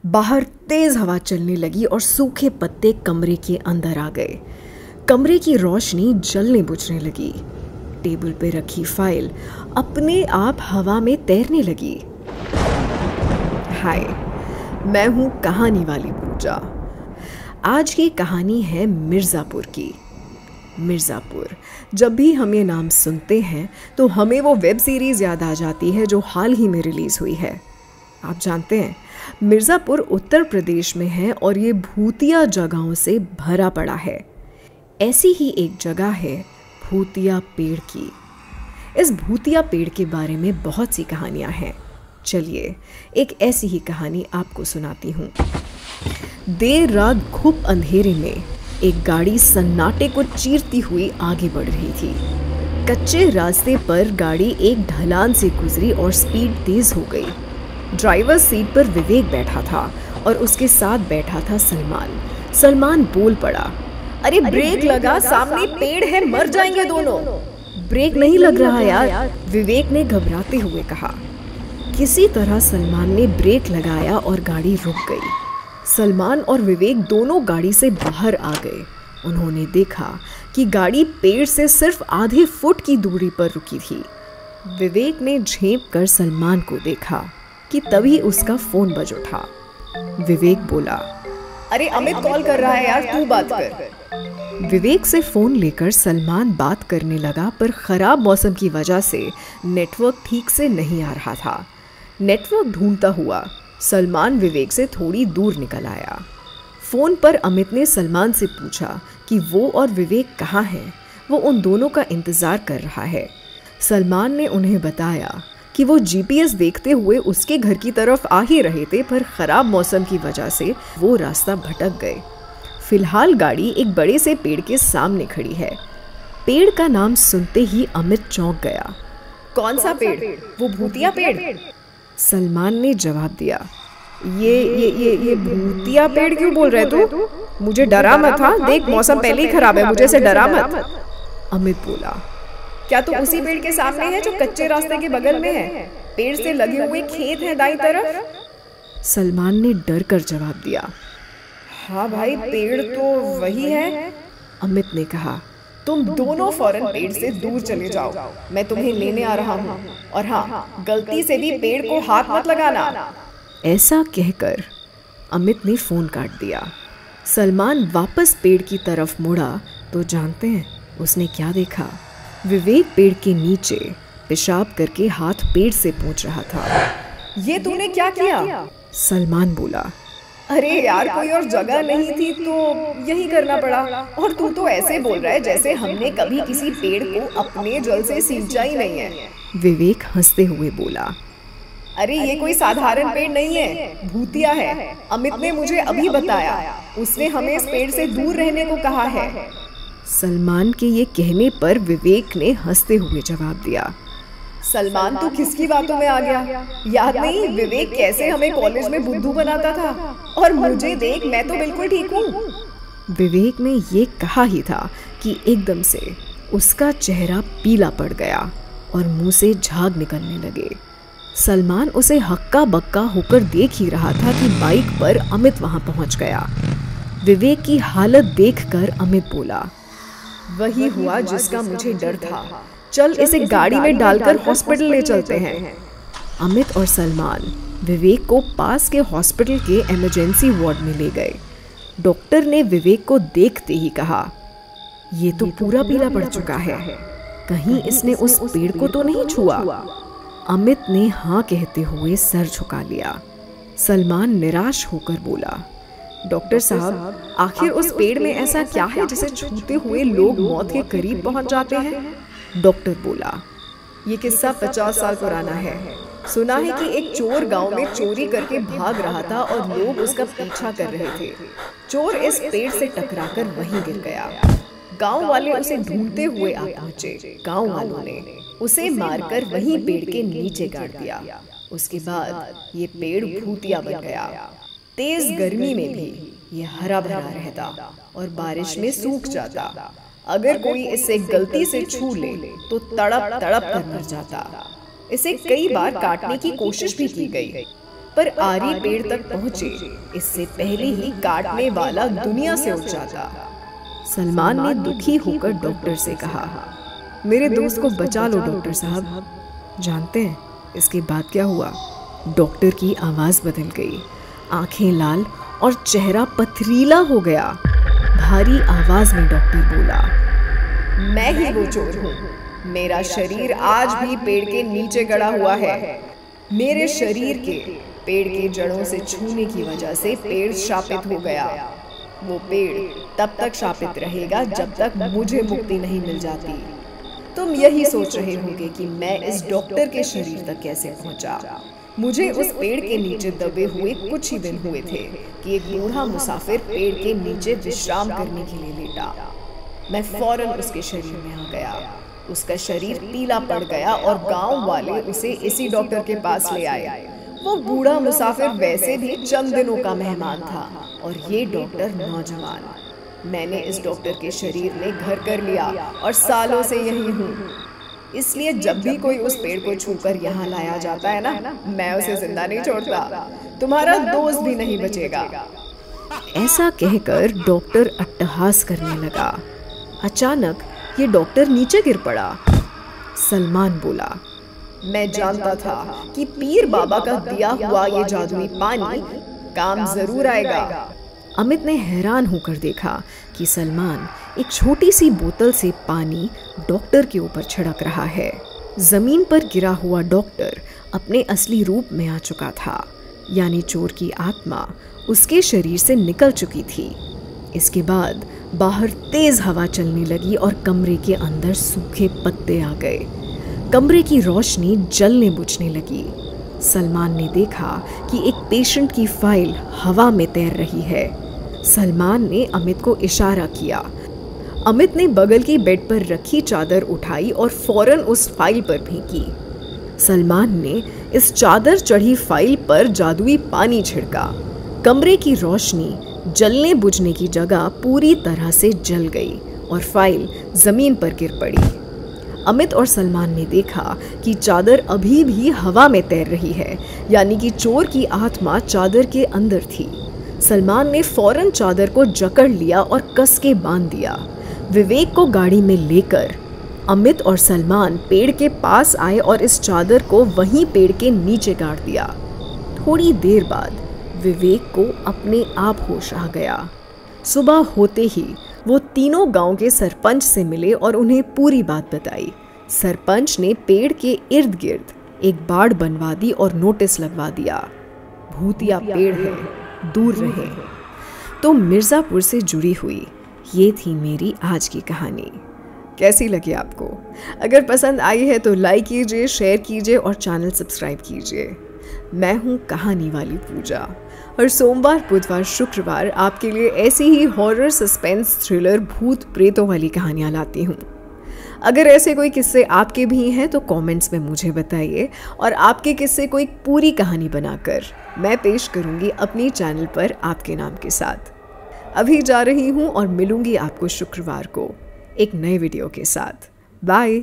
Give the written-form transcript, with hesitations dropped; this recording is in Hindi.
बाहर तेज हवा चलने लगी और सूखे पत्ते कमरे के अंदर आ गए। कमरे की रोशनी जलने बुझने लगी। टेबल पे रखी फाइल अपने आप हवा में तैरने लगी। हाय, मैं हूँ कहानी वाली पूजा। आज की कहानी है मिर्ज़ापुर की। मिर्ज़ापुर, जब भी हम ये नाम सुनते हैं तो हमें वो वेब सीरीज़ याद आ जाती है जो हाल ही में रिलीज़ हुई है। आप जानते हैं, मिर्ज़ापुर उत्तर प्रदेश में है और ये भूतिया जगहों से भरा पड़ा है। ऐसी ही एक जगह है भूतिया पेड़ की। इस भूतिया पेड़ के बारे में बहुत सी कहानियां हैं। चलिए एक ऐसी ही कहानी आपको सुनाती हूँ। देर रात घुप अंधेरे में एक गाड़ी सन्नाटे को चीरती हुई आगे बढ़ रही थी। कच्चे रास्ते पर गाड़ी एक ढलान से गुजरी और स्पीड तेज हो गई। ड्राइवर सीट पर विवेक बैठा था और उसके साथ बैठा था सलमान। सलमान बोल पड़ा, अरे ब्रेक लगा, सामने पेड़ है, मर जाएंगे दोनों। ब्रेक नहीं लग रहा यार, विवेक ने घबराते हुए कहा। किसी तरह सलमान ने ब्रेक लगाया और गाड़ी रुक गई। सलमान और विवेक दोनों गाड़ी से बाहर आ गए। उन्होंने देखा कि गाड़ी पेड़ से सिर्फ आधे फुट की दूरी पर रुकी थी। विवेक ने झेंप कर सलमान को देखा कि तभी उसका फोन बज उठा। विवेक बोला, अरे अमित कॉल कर रहा है यार, तू बात कर। विवेक से फोन लेकर सलमान बात करने लगा, पर खराब मौसम की वजह से नेटवर्क ठीक से नहीं आ रहा था। नेटवर्क ढूंढता हुआ सलमान विवेक से थोड़ी दूर निकल आया। फोन पर अमित ने सलमान से पूछा कि वो और विवेक कहाँ हैं। वो उन दोनों का इंतजार कर रहा है। सलमान ने उन्हें बताया कि वो जीपीएस देखते हुए उसके घर की तरफ आ ही रहे थे, पर खराब मौसम की वजह से वो रास्ता भटक गए। फिलहाल गाड़ी एक बड़े से पेड़ के सामने खड़ी है। पेड़ का नाम सुनते ही अमित चौंक गया। कौन सा पेड़? वो भूतिया पेड़? सलमान ने जवाब दिया, ये भूतिया पेड़ क्यों बोल रहे तू? मुझे डरा मत, हाँ देख मौसम पहले ही खराब है, मुझे से डरा मत। अमित बोला, क्या तू उसी पेड़ के सामने है जो कच्चे रास्ते के बगल में है? पेड़ से लगे हुए खेत हैं दाईं तरफ। सलमान ने डर कर जवाब दिया, हाँ भाई पेड़ तो वही है। अमित ने कहा, तुम दोनों फौरन पेड़ से दूर चले जाओ, मैं तुम्हें लेने आ रहा हूँ। और हाँ, गलती से भी पेड़ को हाथ मत लगाना। ऐसा कहकर अमित ने फोन काट दिया। सलमान वापस पेड़ की तरफ मुड़ा तो जानते हैं उसने क्या देखा? विवेक पेड़ के नीचे पेशाब करके हाथ पेड़ से पोंछ रहा था। ये तूने क्या किया? सलमान बोला, अरे यार कोई और जगह नहीं थी तो यही करना पड़ा। और तू तो ऐसे बोल रहा है जैसे हमने कभी किसी पेड़ को अपने जल से सींचा ही नहीं है। विवेक हंसते हुए बोला, अरे ये कोई साधारण पेड़ नहीं है, भूतिया है। अमित ने मुझे अभी बताया, उसने हमें इस पेड़ से दूर रहने को कहा है। सलमान के ये कहने पर विवेक ने हंसते हुए जवाब दिया, सलमान तू किसकी बातों में आ गया? याद नहीं विवेक कैसे हमें कॉलेज में बुद्धू बनाता था? और मुझे देख, मैं तो बिल्कुल ठीक हूँ। विवेक ने ये कहा ही था कि एकदम से उसका चेहरा पीला पड़ गया और मुंह से झाग निकलने लगे। सलमान उसे हक्का बक्का होकर देख ही रहा था कि बाइक पर अमित वहां पहुंच गया। विवेक की हालत देखकर अमित बोला, वही हुआ जिसका मुझे डर था। चल इसे गाड़ी में डालकर हॉस्पिटल ले चलते हैं। अमित और सलमान विवेक को पास के हॉस्पिटल के इमरजेंसी वार्ड में ले गए। डॉक्टर ने विवेक को देखते ही कहा, ये तो पूरा पीला पड़ चुका है, कहीं इसने उस पेड़ को तो नहीं छुआ? अमित ने हाँ कहते हुए सर झुका लिया। सलमान निराश होकर बोला, डॉक्टर साहब, आखिर उस पेड़ में ऐसा क्या है जिसे छूते हुए लोग मौत के करीब पहुंच जाते हैं? डॉक्टर बोला, ये किस्सा 50 साल पुराना है। सुना है कि एक चोर गांव में चोरी करके भाग रहा था और लोग उसका पीछा कर रहे थे। चोर इस पेड़ से टकराकर वहीं गिर गया। गांव वाले उसे ढूंढते हुए आ पहुंचे। गांव वालों ने उसे मारकर वहीं पेड़ के नीचे गाड़ दिया। उसके बाद ये पेड़ भूतिया बन गया। तेज गर्मी में भी ये हरा भरा रहता और बारिश में सूख जाता। अगर कोई इसे गलती से छू ले तो तड़प तड़प कर मर जाता। इसे कई बार काटने की कोशिश भी की गई, पर आरी पेड़ तक पहुंचे इससे पहले ही काटने वाला दुनिया से उठ जाता। सलमान ने दुखी होकर डॉक्टर से कहा, मेरे दोस्त को बचा लो डॉक्टर साहब। जानते हैं इसके बाद क्या हुआ? डॉक्टर की आवाज बदल गई, आंखें लाल और चेहरा पथरीला हो गया। भारी आवाज में डॉक्टर बोला, मैं ही वो चोर हूँ। मेरा शरीर आज भी पेड़ के नीचे गड़ा हुआ है। मेरे शरीर के पेड़ के जड़ों से छूने की वजह से पेड़ शापित हो गया। वो पेड़ तब तक शापित रहेगा जब तक मुझे मुक्ति नहीं मिल जाती। तुम यही सोच रहे होंगे कि मैं इस डॉक्टर के शरीर तक कैसे पहुंचा। मुझे उस पेड़ के नीचे दबे हुए कुछ ही दिन हुए थे कि एक बूढ़ा मुसाफिर पेड़ के नीचे विश्राम करने के लिए लेटा। मैं फौरन उसके शरीर में आ गया। उसका शरीर पीला पड़ गया और गांव वाले उसे इसी डॉक्टर के पास ले आए। वो बूढ़ा मुसाफिर वैसे भी चंद दिनों का मेहमान था और ये डॉक्टर नौजवान। मैंने इस डॉक्टर के शरीर में घर कर लिया और सालों से यही हूँ। इसलिए जब भी कोई उस पेड़ को छूकर यहाँ लाया जाता है ना, मैं उसे जिंदा नहीं छोड़ता। तुम्हारा दोस्त भी नहीं बचेगा। ऐसा कहकर डॉक्टर अट्टहास करने लगा। अचानक ये डॉक्टर नीचे गिर पड़ा। सलमान बोला, मैं जानता था कि पीर बाबा का दिया हुआ ये जादुई पानी काम जरूर आएगा। अमित ने हैरान होकर देखा कि सलमान एक छोटी सी बोतल से पानी डॉक्टर के ऊपर छिड़क रहा है। जमीन पर गिरा हुआ डॉक्टर अपने असली रूप में आ चुका था, यानी चोर की आत्मा उसके शरीर से निकल चुकी थी। इसके बाद बाहर तेज हवा चलने लगी और कमरे के अंदर सूखे पत्ते आ गए। कमरे की रोशनी जलने बुझने लगी। सलमान ने देखा कि एक पेशेंट की फाइल हवा में तैर रही है। सलमान ने अमित को इशारा किया। अमित ने बगल की बेड पर रखी चादर उठाई और फौरन उस फाइल पर फेंकी। सलमान ने इस चादर चढ़ी फाइल पर जादुई पानी छिड़का। कमरे की रोशनी जलने बुझने की जगह पूरी तरह से जल गई और फाइल जमीन पर गिर पड़ी। अमित और सलमान ने देखा कि चादर अभी भी हवा में तैर रही है, यानी कि चोर की आत्मा चादर के अंदर थी। सलमान ने फौरन चादर को जकड़ लिया और कस के बांध दिया। विवेक को गाड़ी में लेकर अमित और सलमान पेड़ के पास आए और इस चादर को वहीं पेड़ के नीचे गाड़ दिया। थोड़ी देर बाद विवेक को अपने आप होश आ गया। सुबह होते ही वो तीनों गांव के सरपंच से मिले और उन्हें पूरी बात बताई। सरपंच ने पेड़ के इर्द गिर्द एक बाड़ बनवा दी और नोटिस लगवा दिया, भूतिया पेड़ है, दूर रहे। तो मिर्ज़ापुर से जुड़ी हुई ये थी मेरी आज की कहानी। कैसी लगी आपको? अगर पसंद आई है तो लाइक कीजिए, शेयर कीजिए और चैनल सब्सक्राइब कीजिए। मैं हूँ कहानी वाली पूजा और सोमवार, बुधवार, शुक्रवार आपके लिए ऐसी ही हॉरर, सस्पेंस, थ्रिलर, भूत प्रेतों वाली कहानियाँ लाती हूँ। अगर ऐसे कोई किस्से आपके भी हैं तो कमेंट्स में मुझे बताइए और आपके किस्से को एक पूरी कहानी बनाकर मैं पेश करूँगी अपनी चैनल पर आपके नाम के साथ। अभी जा रही हूँ और मिलूंगी आपको शुक्रवार को एक नए वीडियो के साथ। बाय।